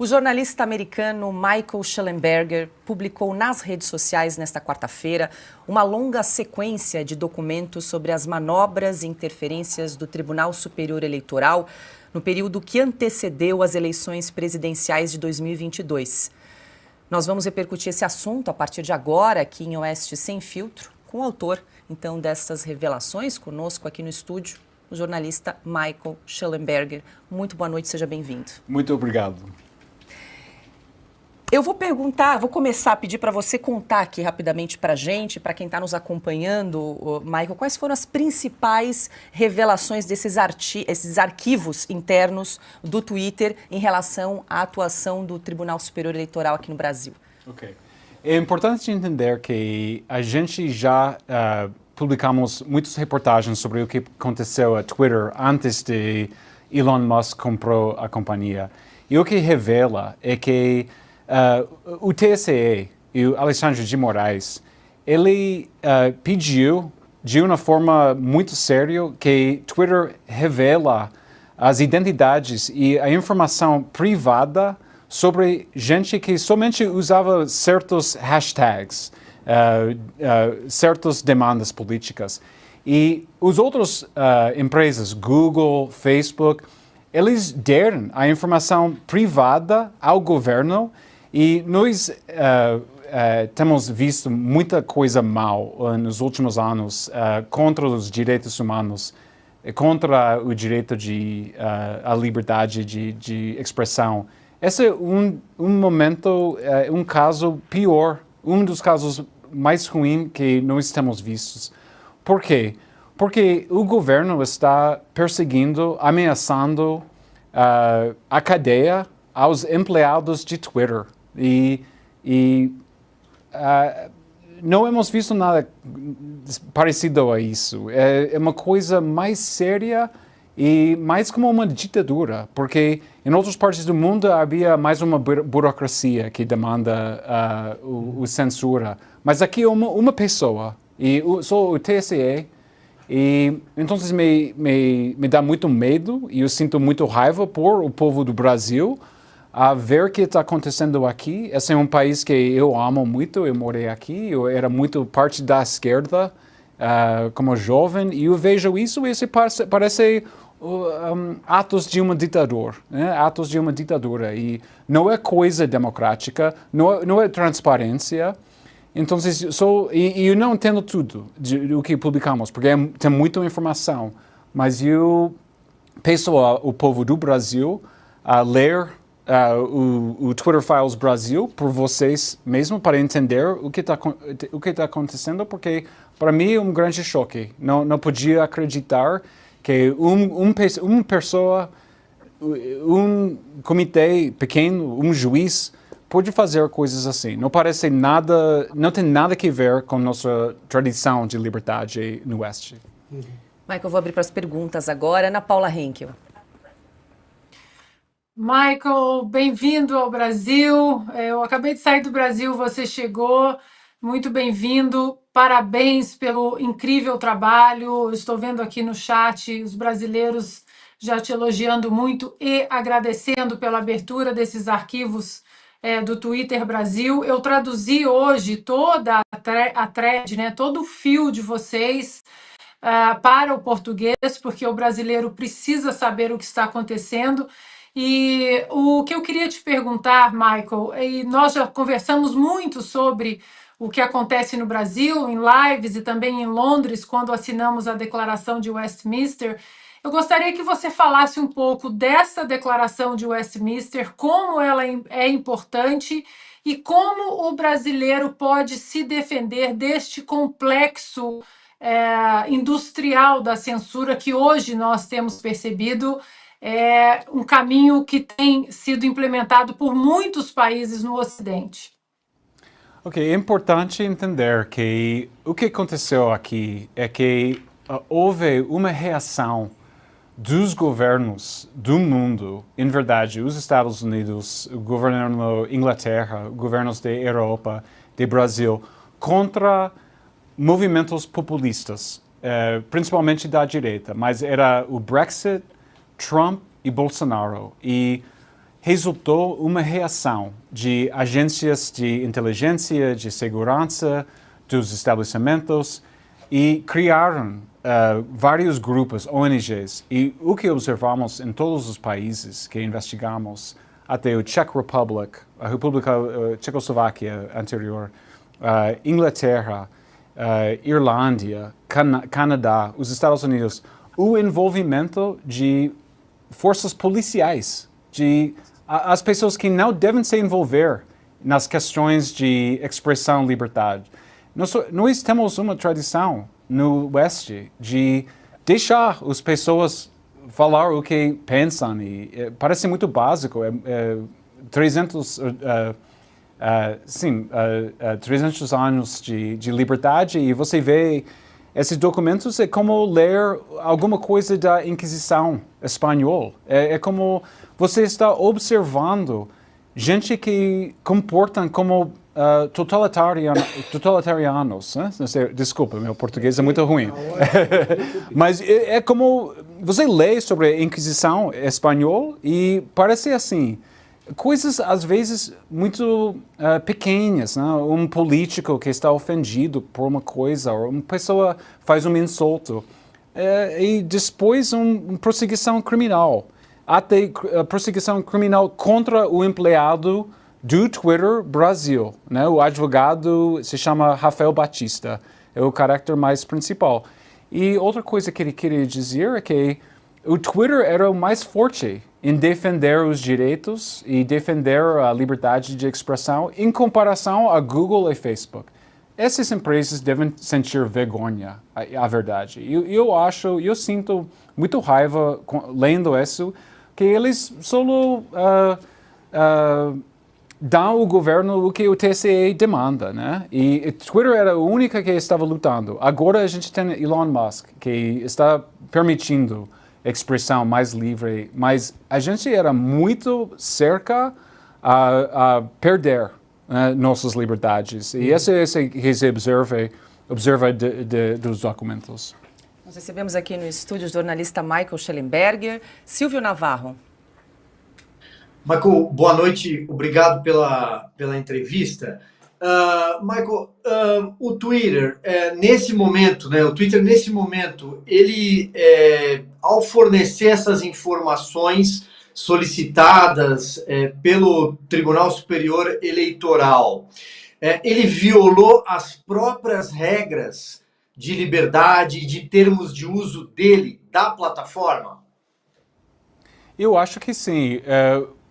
O jornalista americano Michael Shellenberger publicou nas redes sociais nesta quarta-feira uma longa sequência de documentos sobre as manobras e interferências do Tribunal Superior Eleitoral no período que antecedeu as eleições presidenciais de 2022. Nós vamos repercutir esse assunto a partir de agora aqui em Oeste Sem Filtro com o autor, então, dessas revelações, conosco aqui no estúdio, o jornalista Michael Shellenberger. Muito boa noite, seja bem-vindo. Muito obrigado. Eu vou começar a pedir para você contar aqui rapidamente para a gente, para quem está nos acompanhando, Michael, quais foram as principais revelações desses esses arquivos internos do Twitter em relação à atuação do Tribunal Superior Eleitoral aqui no Brasil? Ok. É importante entender que a gente já publicamos muitas reportagens sobre o que aconteceu a Twitter antes de Elon Musk comprou a companhia. E o que revela é que o TSE e o Alexandre de Moraes, ele pediu de uma forma muito séria que Twitter revela as identidades e a informação privada sobre gente que somente usava certos hashtags, certas demandas políticas. E as outras empresas, Google, Facebook, eles deram a informação privada ao governo. E nós temos visto muita coisa mal nos últimos anos contra os direitos humanos, contra o direito à liberdade de expressão. Esse é um momento, um caso pior, um dos casos mais ruins que nós temos vistos. Por quê? Porque o governo está perseguindo, ameaçando a cadeia aos empregados de Twitter. E não hemos visto nada parecido a isso. É uma coisa mais séria e mais como uma ditadura, porque em outras partes do mundo havia mais uma burocracia que demanda a censura. Mas aqui é uma pessoa, e sou o TSE, e então me dá muito medo e eu sinto muito raiva por o povo do Brasil a ver o que está acontecendo aqui. Esse é um país que eu amo muito, eu morei aqui, eu era muito parte da esquerda como jovem, e eu vejo isso e isso parece atos de uma ditadura, né? Atos de uma ditadura, e não é coisa democrática, não é transparência. Então, eu não entendo tudo do que publicamos, porque tem muita informação, mas eu peço ao povo do Brasil a ler o Twitter Files Brasil por vocês mesmo, para entender o que está acontecendo, porque para mim é um grande choque. Não podia acreditar que uma pessoa, um comitê pequeno, um juiz, pode fazer coisas assim. Não parece nada, não tem nada a ver com nossa tradição de liberdade no Oeste. Michael, eu vou abrir para as perguntas agora. Ana Paula Henkel. Michael, bem-vindo ao Brasil. Eu acabei de sair do Brasil, você chegou. Muito bem-vindo. Parabéns pelo incrível trabalho. Estou vendo aqui no chat os brasileiros já te elogiando muito e agradecendo pela abertura desses arquivos do Twitter Brasil. Eu traduzi hoje toda a thread, né, todo o fio de vocês para o português, porque o brasileiro precisa saber o que está acontecendo. E o que eu queria te perguntar, Michael, e nós já conversamos muito sobre o que acontece no Brasil, em lives e também em Londres, quando assinamos a Declaração de Westminster. Eu gostaria que você falasse um pouco dessa Declaração de Westminster, como ela é importante e como o brasileiro pode se defender deste complexo industrial da censura que hoje nós temos percebido. É um caminho que tem sido implementado por muitos países no Ocidente. Ok, é importante entender que o que aconteceu aqui é que houve uma reação dos governos do mundo, em verdade, os Estados Unidos, o governo da Inglaterra, governos da Europa, do Brasil, contra movimentos populistas, principalmente da direita, mas era o Brexit, Trump e Bolsonaro. E resultou uma reação de agências de inteligência, de segurança, dos estabelecimentos, e criaram vários grupos, ONGs. E o que observamos em todos os países que investigamos, até o Czech Republic, a República Tchecoslováquia anterior, Inglaterra, Irlândia, Canadá, os Estados Unidos, o envolvimento de forças policiais, de as pessoas que não devem se envolver nas questões de expressão e liberdade. Nós temos uma tradição no Oeste de deixar as pessoas falar o que pensam, e parece muito básico. 300 anos de liberdade, e você vê esses documentos, é como ler alguma coisa da Inquisição espanhola. É como você está observando gente que comportam como totalitarianos. Né? Desculpa, meu português é muito ruim. Mas é como você lê sobre a Inquisição espanhola e parece assim, coisas às vezes muito pequenas, né? Um político que está ofendido por uma coisa, ou uma pessoa faz um insulto, e depois uma perseguição criminal, até perseguição criminal contra o empregado do Twitter Brasil, né? O advogado se chama Rafael Batista, é o caráter mais principal. E outra coisa que ele queria dizer é que o Twitter era o mais forte em defender os direitos e defender a liberdade de expressão em comparação a Google e Facebook. Essas empresas devem sentir vergonha, a verdade. Eu sinto muito raiva lendo isso, que eles só dão ao governo o que o TSE demanda, né? E Twitter era a única que estava lutando. Agora a gente tem Elon Musk, que está permitindo expressão mais livre, mas a gente era muito cerca a perder nossas liberdades. E esse é o que se observa dos documentos. Nós recebemos aqui no estúdio o jornalista Michael Schellenberger. Silvio Navarro. Michael, boa noite, obrigado pela entrevista. Michael, o Twitter, nesse momento, ele, ao fornecer essas informações solicitadas pelo Tribunal Superior Eleitoral, ele violou as próprias regras de liberdade e de termos de uso dele, da plataforma? Eu acho que sim.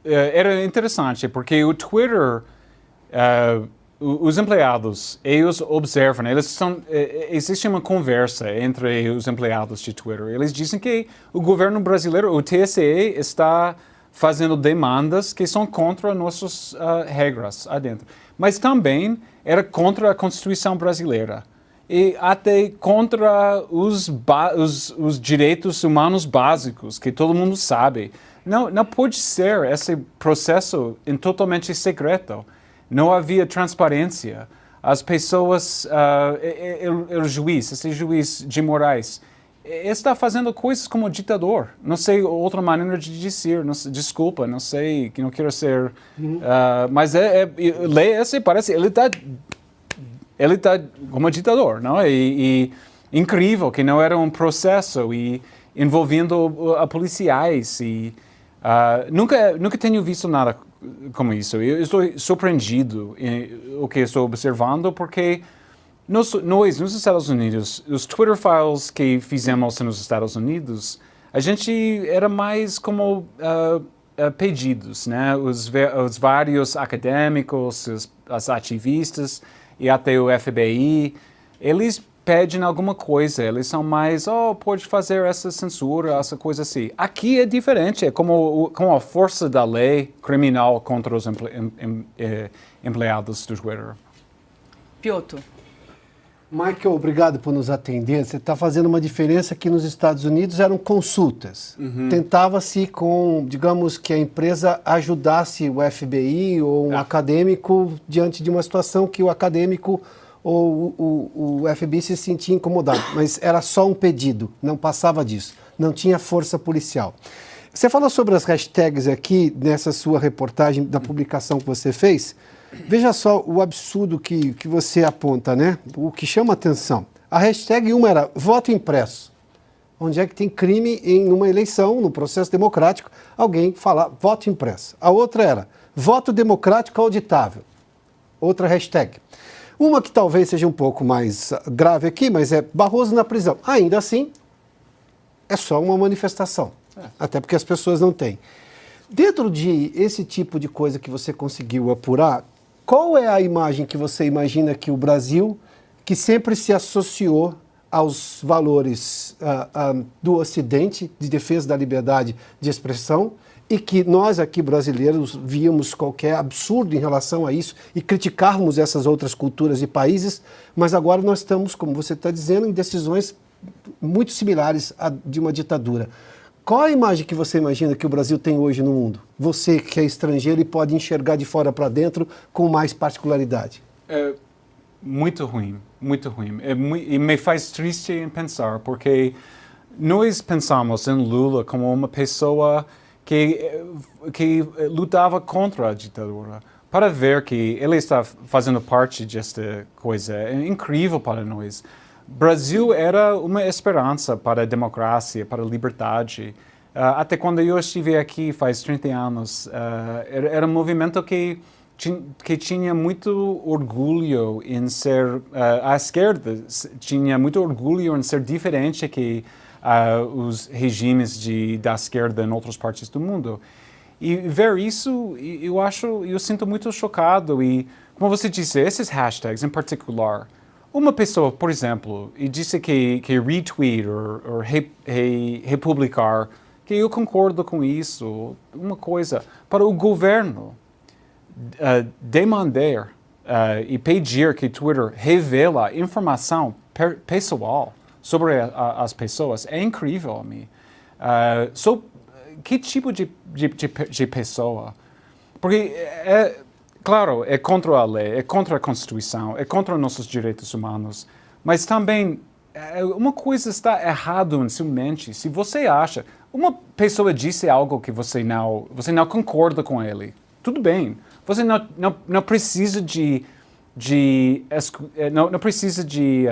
Era interessante, porque o Twitter, os empregados, eles observam, existe uma conversa entre os empregados de Twitter. Eles dizem que o governo brasileiro, o TSE, está fazendo demandas que são contra nossas regras adentro. Mas também era contra a Constituição brasileira. E até contra os direitos humanos básicos, que todo mundo sabe. Não pode ser esse processo totalmente secreto. Não havia transparência. As pessoas, esse juiz de Moraes, está fazendo coisas como ditador. Não sei outra maneira de dizer, desculpa, não sei, que não quero ser... mas lei esse parece, ele está como ditador, não? E incrível que não era um processo e envolvendo policiais e nunca tenho visto nada como isso. Eu estou surpreendido o que estou observando, porque nós nos Estados Unidos, os Twitter files que fizemos nos Estados Unidos, a gente era mais como pedidos, né? Os vários acadêmicos, os ativistas e até o FBI, eles pedem alguma coisa, eles são mais, pode fazer essa censura, essa coisa assim. Aqui é diferente, é como com a força da lei criminal contra os empregados do Twitter. Piotr. Michael, obrigado por nos atender. Você está fazendo uma diferença que nos Estados Unidos eram consultas. Tentava-se digamos que a empresa ajudasse o FBI ou um acadêmico diante de uma situação que o acadêmico ou o FBI se sentia incomodado, mas era só um pedido, não passava disso, não tinha força policial. Você falou sobre as hashtags aqui nessa sua reportagem da publicação que você fez. Veja só o absurdo que você aponta, né? O que chama atenção. A hashtag 1 era voto impresso. Onde é que tem crime em uma eleição, no processo democrático, alguém falar voto impresso. A outra era voto democrático auditável. Outra hashtag. Uma que talvez seja um pouco mais grave aqui, mas é Barroso na prisão. Ainda assim, é só uma manifestação. Até porque as pessoas não têm. Dentro de esse tipo de coisa que você conseguiu apurar, qual é a imagem que você imagina que o Brasil, que sempre se associou aos valores do Ocidente, de defesa da liberdade de expressão, e que nós aqui brasileiros víamos qualquer absurdo em relação a isso e criticarmos essas outras culturas e países, mas agora nós estamos, como você está dizendo, em decisões muito similares à de uma ditadura. Qual a imagem que você imagina que o Brasil tem hoje no mundo? Você que é estrangeiro e pode enxergar de fora para dentro com mais particularidade. É muito ruim, muito ruim. E me faz triste em pensar, porque nós pensamos em Lula como uma pessoa que lutava contra a ditadura. Para ver que ele está fazendo parte desta coisa é incrível para nós. Brasil era uma esperança para a democracia, para a liberdade. Até quando eu estive aqui, faz 30 anos, era um movimento que tinha muito orgulho em ser, a esquerda tinha muito orgulho em ser diferente que os regimes da esquerda em outras partes do mundo. E ver isso, eu sinto muito chocado. E, como você disse, esses hashtags em particular, uma pessoa, por exemplo, e disse que retweet ou republicar, que eu concordo com isso, uma coisa, para o governo demandar e pedir que Twitter revela informação pessoal sobre as pessoas é incrível a mim. Que tipo de pessoa? Porque, claro, é contra a lei, é contra a Constituição, é contra nossos direitos humanos, mas também uma coisa está errada em sua mente. Se você acha, uma pessoa disse algo que você não concorda com ele, tudo bem. Você não precisa não precisa de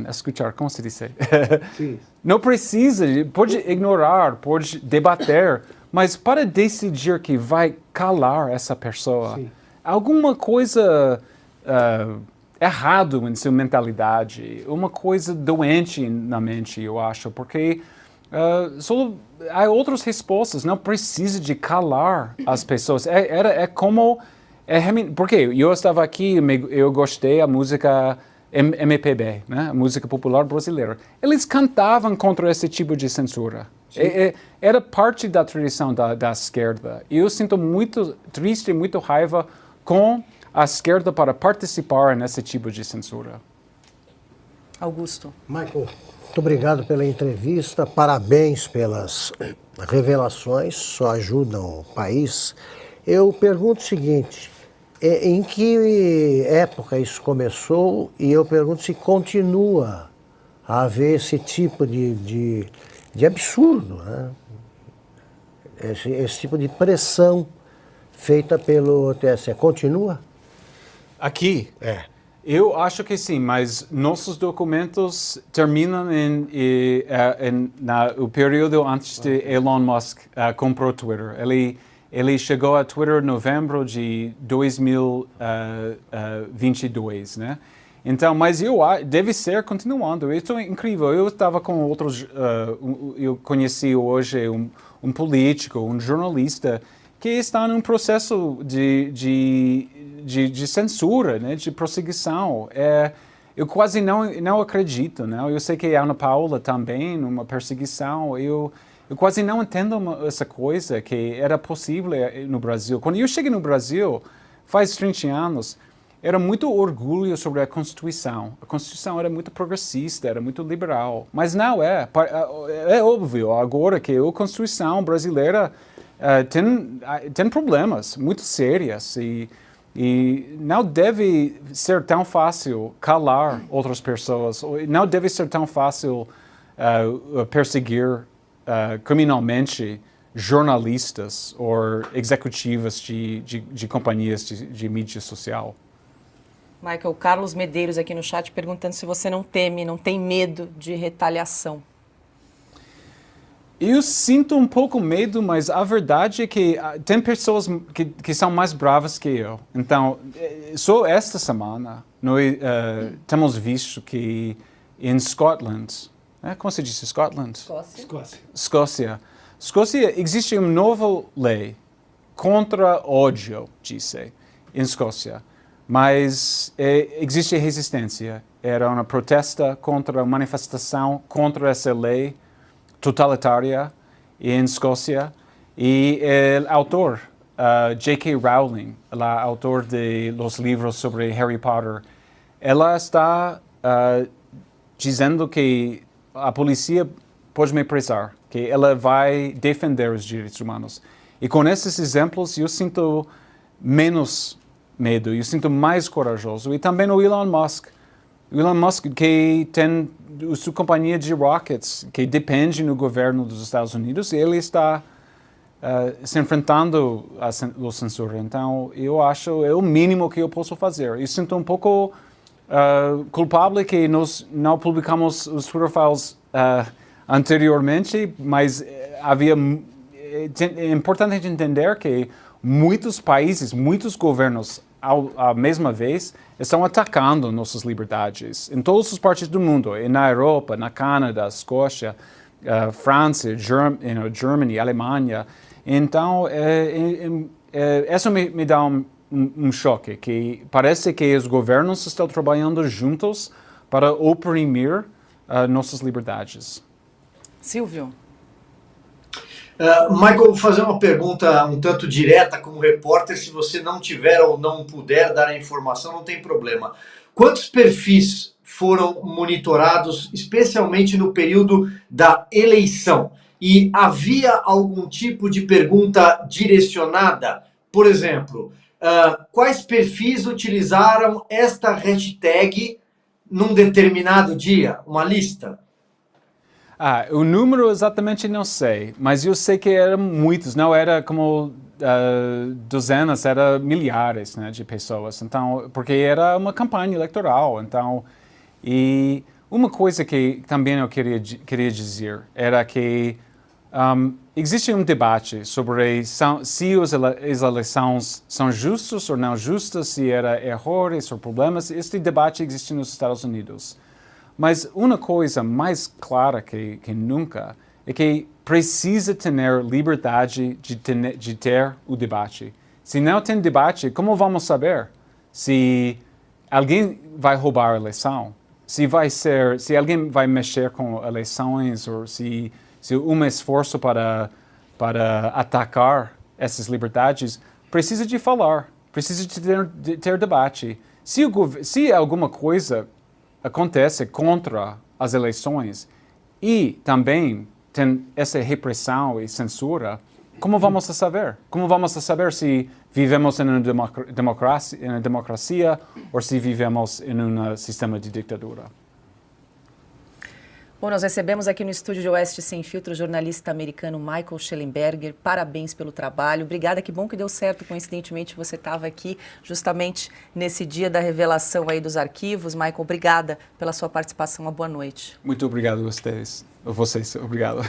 escutar, como se diz? Sim. Não precisa, pode ignorar, pode debater, mas para decidir que vai calar essa pessoa, Sim. alguma coisa errado em sua mentalidade, uma coisa doente na mente, eu acho, porque há outras respostas, não precisa de calar as pessoas. Porque eu estava aqui, eu gostei da música MPB, né? A música popular brasileira. Eles cantavam contra esse tipo de censura. Era parte da tradição da esquerda. E eu sinto muito triste, muito raiva com a esquerda para participar nesse tipo de censura. Augusto. Michael, muito obrigado pela entrevista, parabéns pelas revelações, só ajudam o país. Eu pergunto o seguinte, em que época isso começou e eu pergunto se continua a haver esse tipo de absurdo, né? Esse tipo de pressão feita pelo TSE. Continua? Aqui? É. Eu acho que sim, mas nossos documentos terminam no período antes de Elon Musk comprou Twitter. Ele chegou a Twitter em novembro de 2022, né? Então, mas deve ser continuando. Isso é incrível. Eu estava com outros, eu conheci hoje um político, um jornalista, que está num processo de censura, né, de perseguição. Eu quase não acredito, né? Eu sei que a Ana Paula também, numa perseguição. Eu quase não entendo essa coisa que era possível no Brasil. Quando eu cheguei no Brasil, faz 30 anos, era muito orgulho sobre a Constituição. A Constituição era muito progressista, era muito liberal. Mas não é. É óbvio agora que a Constituição brasileira tem problemas muito sérios e não deve ser tão fácil calar outras pessoas. Não deve ser tão fácil perseguir criminalmente jornalistas ou executivas de companhias de mídia social. Michael, Carlos Medeiros aqui no chat perguntando se você não tem medo de retaliação. Eu sinto um pouco medo, mas a verdade é que tem pessoas que são mais bravas que eu. Então, só esta semana, nós temos visto que em Scotland, como se diz Scotland? Escócia, existe uma nova lei contra ódio, disse, em Escócia. Mas existe resistência. Era uma protesta contra, uma manifestação contra essa lei totalitária em Escócia. E o autor, J.K. Rowling, autor de los livros sobre Harry Potter, ela está dizendo que a polícia pode me presar, que ela vai defender os direitos humanos. E com esses exemplos eu sinto menos medo, eu sinto mais corajoso. E também o Elon Musk. O Elon Musk, que tem a sua companhia de rockets, que depende do governo dos Estados Unidos, ele está se enfrentando a censura. Então, eu acho é o mínimo que eu posso fazer. Eu sinto um pouco culpável que nós não publicamos os Twitter files anteriormente, mas é importante entender que muitos países, muitos governos, à mesma vez, estão atacando nossas liberdades em todas as partes do mundo, na Europa, na Canadá, Escócia, França, Germany, Alemanha. Então, isso me dá um choque, que parece que os governos estão trabalhando juntos para oprimir nossas liberdades. Silvio. Michael, vou fazer uma pergunta um tanto direta como repórter. Se você não tiver ou não puder dar a informação, não tem problema. Quantos perfis foram monitorados, especialmente no período da eleição? E havia algum tipo de pergunta direcionada? Por exemplo, quais perfis utilizaram esta hashtag num determinado dia? Uma lista? O número exatamente não sei, mas eu sei que eram muitos, não era como dezenas, era milhares, né, de pessoas. Então, porque era uma campanha eleitoral. Então, e uma coisa que também eu queria dizer era que existe um debate sobre se as eleições são justas ou não justas, se era erros ou problemas. Este debate existe nos Estados Unidos. Mas uma coisa mais clara que nunca é que precisa ter liberdade de ter o debate. Se não tem debate, como vamos saber se alguém vai roubar a eleição? Se alguém vai mexer com eleições ou se um esforço para atacar essas liberdades, precisa de falar, precisa de ter debate. Se alguma coisa acontece contra as eleições e também tem essa repressão e censura, como vamos saber? Como vamos saber se vivemos em uma democracia ou se vivemos em um sistema de ditadura? Bom, nós recebemos aqui no estúdio de Oeste Sem Filtro o jornalista americano Michael Shellenberger. Parabéns pelo trabalho. Obrigada, que bom que deu certo. Coincidentemente, você estava aqui justamente nesse dia da revelação aí dos arquivos. Michael, obrigada pela sua participação. Uma boa noite. Muito obrigado a vocês. Obrigado.